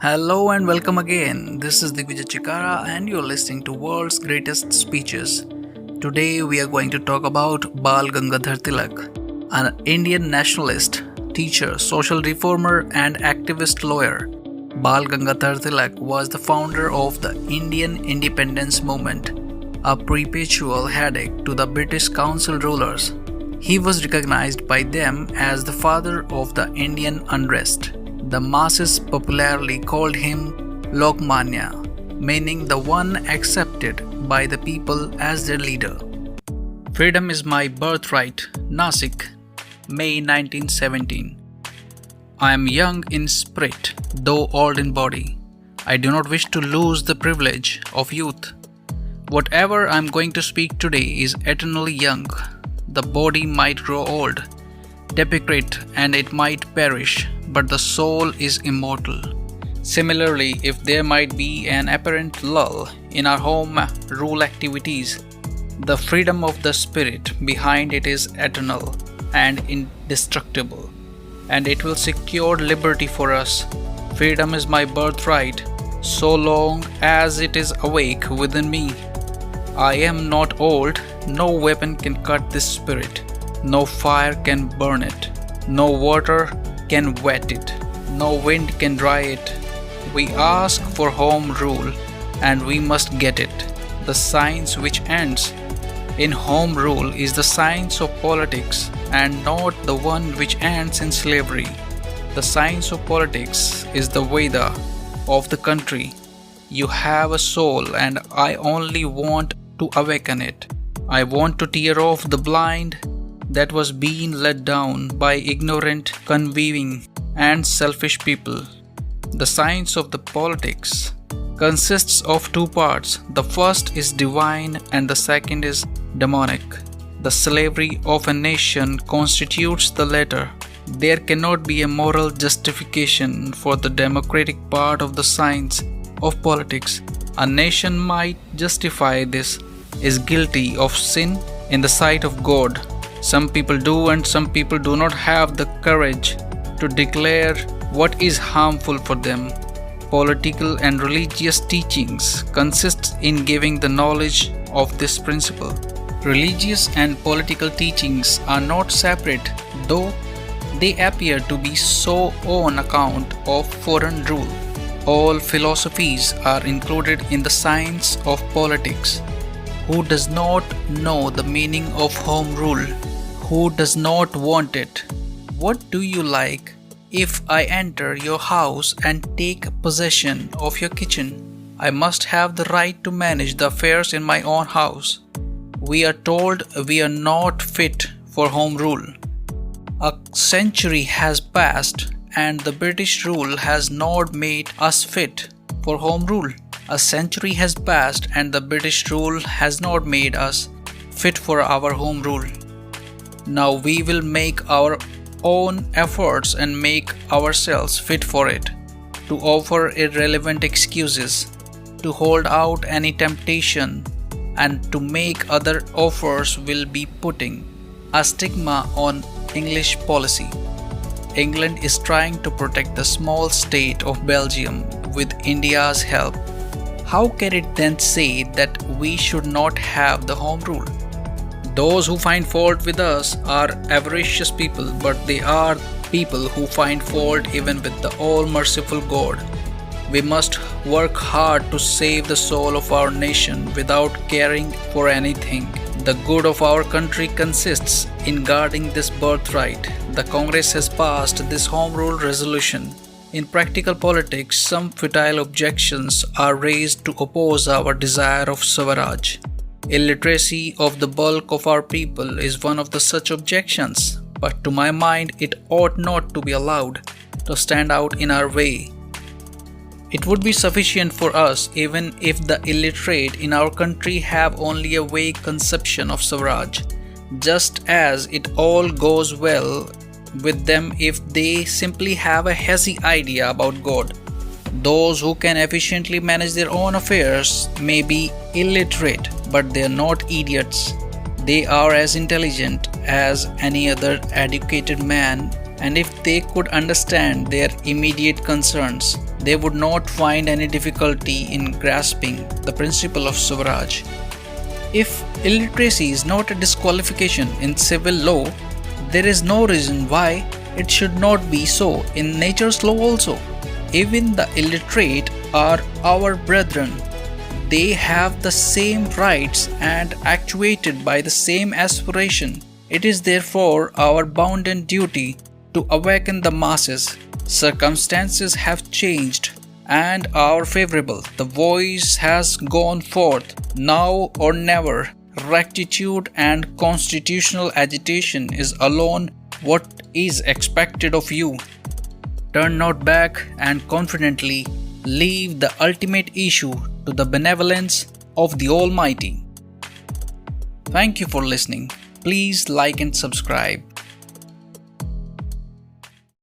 Hello and welcome again. This is Digvijay Chikara and you're listening to World's Greatest Speeches. Today we are going to talk about Bal Gangadhar Tilak, an Indian nationalist, teacher, social reformer and activist lawyer. Bal Gangadhar Tilak was the founder of the Indian independence movement, a perpetual headache to the British Council rulers. He was recognized by them as the father of the Indian unrest. The masses popularly called him Lokmanya, meaning the one accepted by the people as their leader. Freedom is my birthright, Nasik, May 1917. I am young in spirit, though old in body. I do not wish to lose the privilege of youth. Whatever I am going to speak today is eternally young. The body might grow old, decrepit, and it might perish, but the soul is immortal. Similarly, if there might be an apparent lull in our home rule activities, the freedom of the spirit behind it is eternal and indestructible, and it will secure liberty for us. Freedom is my birthright, so long as it is awake within me. I am not old, no weapon can cut this spirit, no fire can burn it, no water can wet it, no wind can dry it. We ask for home rule and we must get it. The science which ends in home rule is the science of politics and not the one which ends in slavery. The science of politics is the Veda of the country. You have a soul and I only want to awaken it. I want to tear off the blind that was being let down by ignorant, conniving, and selfish people. The science of the politics consists of two parts. The first is divine and the second is demonic. The slavery of a nation constitutes the latter. There cannot be a moral justification for the democratic part of the science of politics. A nation might justify this is guilty of sin in the sight of God. Some people do and some people do not have the courage to declare what is harmful for them. Political and religious teachings consist in giving the knowledge of this principle. Religious and political teachings are not separate, though they appear to be so on account of foreign rule. All philosophies are included in the science of politics. Who does not know the meaning of home rule? Who does not want it? What do you like if I enter your house and take possession of your kitchen? I must have the right to manage the affairs in my own house. We are told we are not fit for home rule. A century has passed and the British rule has not made us fit for home rule. A century has passed and the British rule has not made us fit for our home rule. Now we will make our own efforts and make ourselves fit for it, to offer irrelevant excuses, to hold out any temptation, and to make other offers will be putting a stigma on English policy. England is trying to protect the small state of Belgium with India's help. How can it then say that we should not have the home rule? Those who find fault with us are avaricious people, but they are people who find fault even with the all-merciful God. We must work hard to save the soul of our nation without caring for anything. The good of our country consists in guarding this birthright. The Congress has passed this Home Rule resolution. In practical politics, some futile objections are raised to oppose our desire of Swaraj. Illiteracy of the bulk of our people is one of the such objections, but to my mind it ought not to be allowed to stand out in our way. It would be sufficient for us even if the illiterate in our country have only a vague conception of Swaraj, just as it all goes well with them if they simply have a hazy idea about God. Those who can efficiently manage their own affairs may be illiterate, but they are not idiots. They are as intelligent as any other educated man, and if they could understand their immediate concerns, they would not find any difficulty in grasping the principle of Swaraj. If illiteracy is not a disqualification in civil law, there is no reason why it should not be so in nature's law also. Even the illiterate are our brethren. They have the same rights and actuated by the same aspiration. It is therefore our bounden duty to awaken the masses. Circumstances have changed and are favorable. The voice has gone forth. Now or never, rectitude and constitutional agitation is alone what is expected of you. Turn not back and confidently leave the ultimate issue to the benevolence of the Almighty. Thank you for listening. Please like and subscribe.